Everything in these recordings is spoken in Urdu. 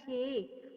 6।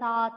7।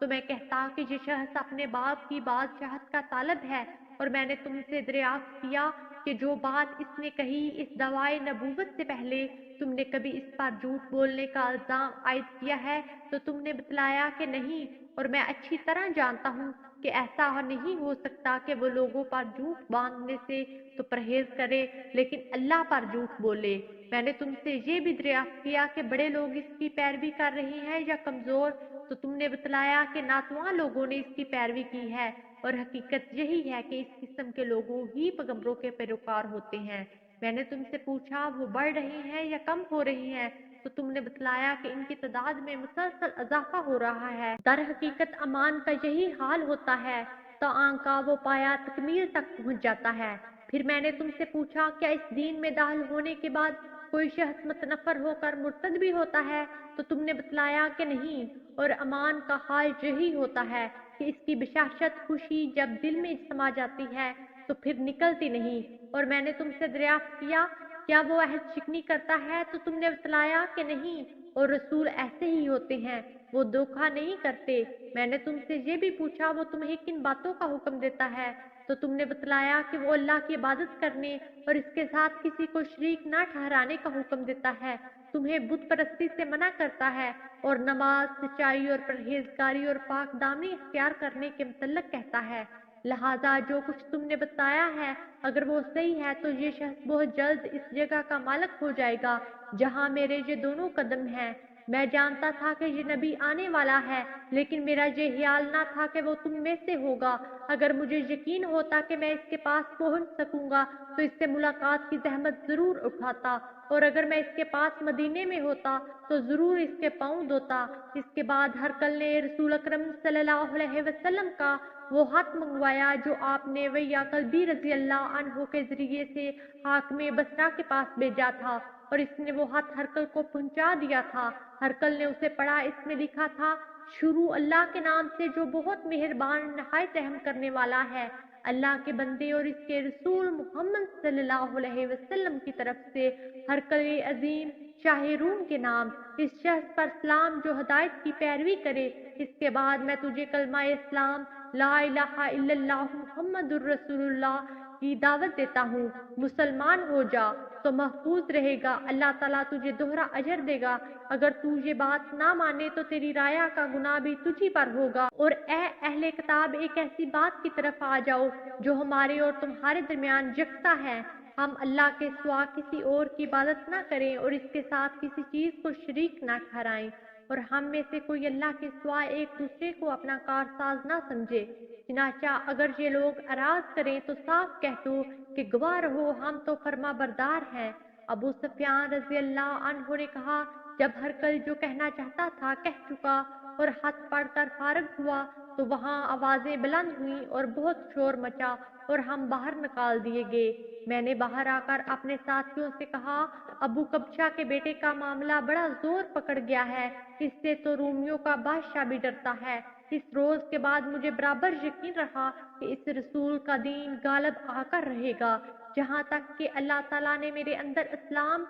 تو میں کہتا کہ یہ شخص اپنے باپ کی بادشاہت کا طالب ہے، اور میں نے تم سے دریافت کیا کہ جو بات اس نے کہی اس دعوائے نبوت سے پہلے تم نے کبھی اس پر جھوٹ بولنے کا الزام عائد کیا ہے؟ تو تم نے بتلایا کہ نہیں، اور میں اچھی طرح جانتا ہوں کہ ایسا نہیں ہو سکتا کہ وہ لوگوں پر جھوٹ باندھنے سے تو پرہیز کرے لیکن اللہ پر جھوٹ بولے۔ میں نے تم سے یہ بھی دریافت کیا کہ بڑے لوگ اس کی پیروی کر رہے ہیں یا کمزور، تو تم نے بتلایا کہ ناتواں لوگوں نے اس کی پیروی کی ہے، اور حقیقت یہی ہے کہ اس قسم کے لوگوں ہی پیغمبروں کے پیروکار ہوتے ہیں۔ میں نے تم سے پوچھا وہ بڑھ رہے ہیں یا کم ہو رہے ہیں، تو تم نے بتلایا کہ ان کی تعداد میں مسلسل اضافہ ہو رہا ہے۔ در حقیقت امان کا یہی حال ہوتا ہے تا آنکہ وہ پایا تکمیل تک پہنچ جاتا ہے۔ پھر میں نے تم سے پوچھا کیا اس دین میں داخل ہونے کے بعد کوئی شخص متنفر ہو کر مرتد بھی ہوتا ہے؟ تو تم نے بتلایا کہ نہیں، اور امان کا حال یہی ہوتا ہے کہ اس کی بشاشت خوشی جب دل میں سما جاتی ہے تو پھر نکلتی نہیں۔ اور میں نے تم سے دریافت کیا کیا وہ عہد شکنی کرتا ہے؟ تو تم نے بتلایا کہ نہیں، اور رسول ایسے ہی ہوتے ہیں، وہ دھوکہ نہیں کرتے۔ میں نے تم سے یہ بھی پوچھا وہ تمہیں کن باتوں کا حکم دیتا ہے؟ تو تم نے بتلایا کہ وہ اللہ کی عبادت کرنے اور اس کے ساتھ کسی کو شریک نہ ٹھہرانے کا حکم دیتا ہے، تمہیں بت پرستی سے منع کرتا ہے، اور نماز، سچائی اور پرہیزگاری اور پاک دامنی اختیار کرنے کے متعلق کہتا ہے۔ لہذا جو کچھ تم نے بتایا ہے اگر وہ صحیح ہے تو یہ شخص بہت جلد اس جگہ کا مالک ہو جائے گا جہاں میرے یہ دونوں قدم ہیں۔ میں جانتا تھا کہ یہ نبی آنے والا ہے، لیکن میرا یہ خیال نہ تھا کہ وہ تم میں سے ہوگا۔ اگر مجھے یقین ہوتا کہ میں اس کے پاس پہنچ سکوں گا تو اس سے ملاقات کی زحمت ضرور اٹھاتا، اور اگر میں اس کے پاس مدینے میں ہوتا تو ضرور اس کے پاؤں دھوتا۔ اس کے بعد ہرقل نے رسول اکرم صلی اللہ علیہ وسلم کا وہ خط منگوایا جو آپ نے ویا کلبی رضی اللہ عنہ کے ذریعے سے حاکم بصرہ کے پاس بھیجا تھا، اور اس نے وہ خط ہرقل کو پہنچا دیا تھا۔ ہرقل نے اسے پڑھا، اس میں لکھا تھا: شروع اللہ کے نام سے جو بہت مہربان نہایت رحم کرنے والا ہے۔ اللہ کے بندے اور اس کے رسول محمد صلی اللہ علیہ وسلم کی طرف سے ہرقل عظیم شاہ روم کے نام، اس شخص پر سلام جو ہدایت کی پیروی کرے۔ اس کے بعد میں تجھے کلمہ اسلام لا الہ الا اللہ محمد الرسول اللہ کی دعوت دیتا ہوں، مسلمان ہو جا تو محفوظ رہے گا، اللہ تعالیٰ تجھے دوہرا اجر دے گا۔ اگر تو یہ بات نہ مانے تو تیری رایا کا گناہ بھی تجھی پر ہوگا۔ اور اے اہل کتاب، ایک ایسی بات کی طرف آ جاؤ جو ہمارے اور تمہارے درمیان یکساں ہے، ہم اللہ کے سوا کسی اور کی عبادت نہ کریں اور اس کے ساتھ کسی چیز کو شریک نہ ٹھہرائیں، اور ہم میں سے کوئی اللہ کے سوا ایک دوسرے کو اپنا کارساز نہ سمجھے۔ چنانچہ اگر یہ لوگ اعراض کریں تو صاف کہہ دو کہ گواہ رہو ہم تو فرما بردار ہیں۔ ابو سفیان رضی اللہ عنہ نے کہا جب ہرقل جو کہنا چاہتا تھا کہہ چکا اور خط پڑھ کر فارغ ہوا تو وہاں آوازیں بلند ہوئیں اور بہت شور مچا اور ہم باہر نکال دیے گئے۔ میں نے باہر آ کر اپنے ساتھیوں سے کہا ابو کبشہ کے بیٹے کا معاملہ بڑا زور پکڑ گیا ہے، اس سے تو رومیوں کا بادشاہ بھی ڈرتا ہے۔ اس روز کے بعد مجھے برابر یقین رہا کہ اس رسول کا دین غالب آ کر رہے گا، جہاں تک کہ اللہ تعالیٰ نے میرے اندر اسلام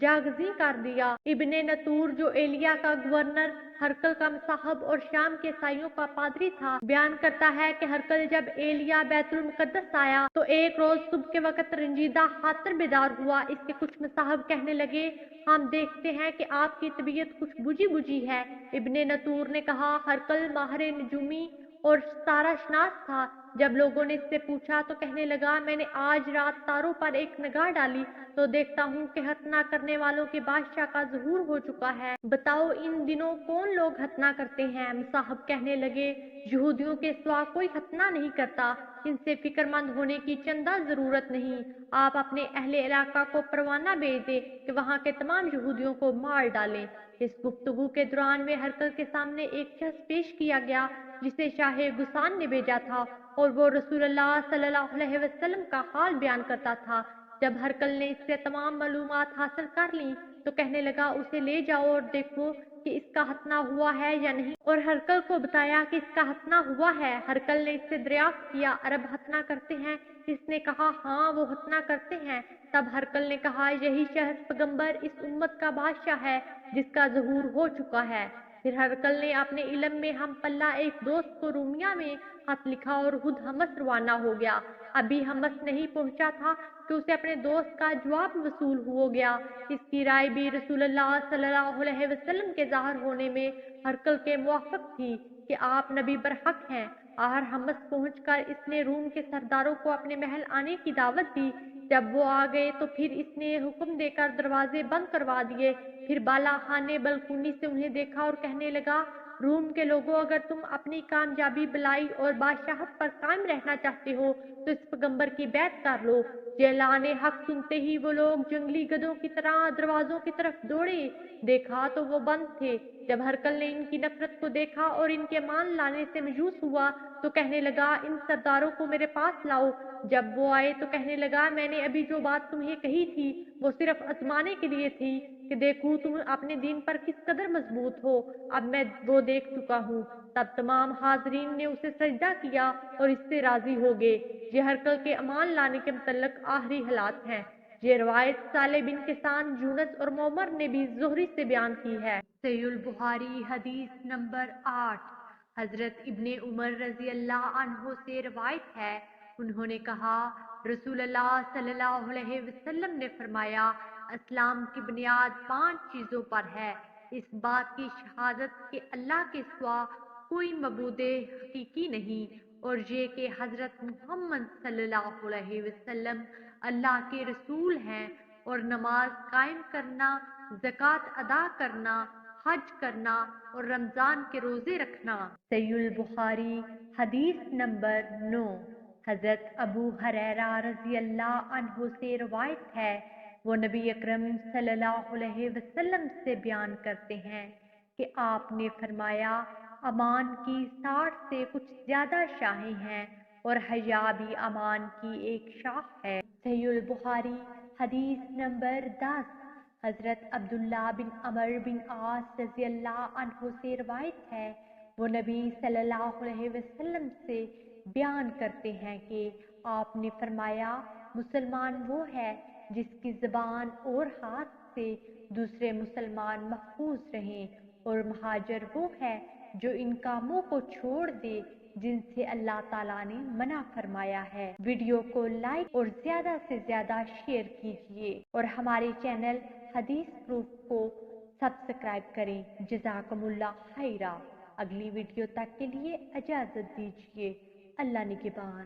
جاگزیں کر دیا۔ ابن نطور جو ایلیا کا گورنر، ہرقل کا مصاحب اور شام کے عیسائیوں کا پادری تھا، بیان کرتا ہے کہ ہرقل جب ایلیا بیت المقدس آیا تو ایک روز صبح کے وقت رنجیدہ خاطر بیدار ہوا۔ اس کے کچھ مصاحب کہنے لگے ہم دیکھتے ہیں کہ آپ کی طبیعت کچھ بجھی بجھی ہے۔ ابن نطور نے کہا ہرقل ماہر نجومی اور ستارہ شناس تھا۔ جب لوگوں نے اس سے پوچھا تو کہنے لگا میں نے آج رات تاروں پر ایک نگاہ ڈالی تو دیکھتا ہوں کہ ختنہ کرنے والوں کے بادشاہ کا ظہور ہو چکا ہے۔ بتاؤ ان دنوں کون لوگ ختنہ کرتے ہیں؟ مصاحب کہنے لگے یہودیوں کے سوا کوئی ختنہ نہیں کرتا، ان سے فکر مند ہونے کی چندہ ضرورت نہیں۔ آپ اپنے اہل علاقہ کو پروانہ بھیج دیں کہ وہاں کے تمام یہودیوں کو مار ڈالیں۔ اس گفتگو کے دوران میں ہرقل کے سامنے ایک شخص پیش کیا گیا جسے شاہ غسان نے بھیجا تھا اور وہ رسول اللہ صلی اللہ علیہ وسلم کا حال بیان کرتا تھا۔ جب ہرقل نے اس سے تمام معلومات حاصل کر لیں تو کہنے لگا اسے لے جاؤ اور دیکھو کہ اس کا ختنہ ہوا ہے یا نہیں، اور ہرقل کو بتایا کہ اس کا ختنہ ہوا ہے۔ ہرقل نے اس سے دریافت کیا عرب ختنہ کرتے ہیں؟ اس نے کہا ہاں وہ ختنہ کرتے ہیں۔ تب ہرقل نے کہا یہی شخص پیغمبر اس امت کا بادشاہ ہے جس کا ظہور ہو چکا ہے۔ پھر ہرقل نے اپنے علم میں ہم پلہ ایک دوست کو رومیہ میں خط لکھا اور خود حمص روانہ ہو گیا۔ ابھی حمص نہیں پہنچا تھا کہ اسے اپنے دوست کا جواب وصول ہو گیا۔ اس کی رائے بھی رسول اللہ صلی اللہ علیہ وسلم کے ظاہر ہونے میں ہرقل کے موافق تھی کہ آپ نبی برحق ہیں۔ آخر حمص پہنچ کر اس نے روم کے سرداروں کو اپنے محل آنے کی دعوت دی۔ جب وہ آ گئے تو پھر اس نے حکم دے کر دروازے بند کروا دیے۔ پھر بالا خان نے بلکونی سے انہیں دیکھا اور کہنے لگا، روم کے لوگوں، اگر تم اپنی کامیابی بلائی اور بادشاہت پر قائم رہنا چاہتے ہو تو اس پیغمبر کی بیعت کر لو۔ یہ اعلان حق سنتے ہی وہ لوگ جنگلی گدھوں کی طرح دروازوں کی طرف دوڑے۔ دیکھا تو وہ بند تھے۔ جب ہرقل نے ان کی نفرت کو دیکھا اور ان کے مان لانے سے مایوس ہوا تو کہنے لگا، ان سرداروں کو میرے پاس لاؤ۔ جب وہ آئے تو کہنے لگا، میں نے ابھی جو بات تمہیں کہی تھی وہ صرف آزمانے کے لیے تھی کہ دیکھوں تم اپنے دین پر کس قدر مضبوط ہو۔ اب میں وہ دیکھ چکا ہوں۔ تب تمام حاضرین نے اسے سجدہ کیا اور اس سے راضی ہو گئے۔ یہ ہرقل کے امان لانے کے متعلق آخری حالات ہیں۔ یہ روایت صالح بن کیسان، یونس اور معمر نے بھی زہری سے بیان کی ہے۔ صحیح البخاری حدیث نمبر 8۔ حضرت ابن عمر رضی اللہ عنہ سے روایت ہے، انہوں نے کہا، رسول اللہ صلی اللہ علیہ وسلم نے فرمایا، اسلام کی بنیاد 5 چیزوں پر ہے۔ اس بات کی شہادت کہ اللہ کے سوا کوئی معبود حقیقی نہیں، اور یہ کہ حضرت محمد صلی اللہ علیہ وسلم اللہ کے رسول ہیں، اور نماز قائم کرنا، زکوٰۃ ادا کرنا، حج کرنا اور رمضان کے روزے رکھنا۔ صحیح البخاری حدیث نمبر 9۔ حضرت ابو ہریرہ رضی اللہ عنہ سے روایت ہے، وہ نبی اکرم صلی اللہ علیہ وسلم سے بیان کرتے ہیں کہ آپ نے فرمایا، امان کی 60 سے کچھ زیادہ شاخیں ہیں اور حیا بھی امان کی ایک شاخ ہے۔ صحیح البخاری حدیث نمبر 10۔ حضرت عبداللہ بن عمر بن عاص رضی اللہ عنہ سے روایت ہے، وہ نبی صلی اللہ علیہ وسلم سے بیان کرتے ہیں کہ آپ نے فرمایا، مسلمان وہ ہے جس کی زبان اور ہاتھ سے دوسرے مسلمان محفوظ رہیں، اور مہاجر وہ ہے جو ان کاموں کو چھوڑ دے جن سے اللہ تعالیٰ نے منع فرمایا ہے۔ ویڈیو کو لائک اور زیادہ سے زیادہ شیئر کیجیے اور ہمارے چینل حدیث پروف کو سبسکرائب کریں۔ جزاکم اللہ خیرہ۔ اگلی ویڈیو تک کے لیے اجازت دیجیے۔ اللہ نگہبان۔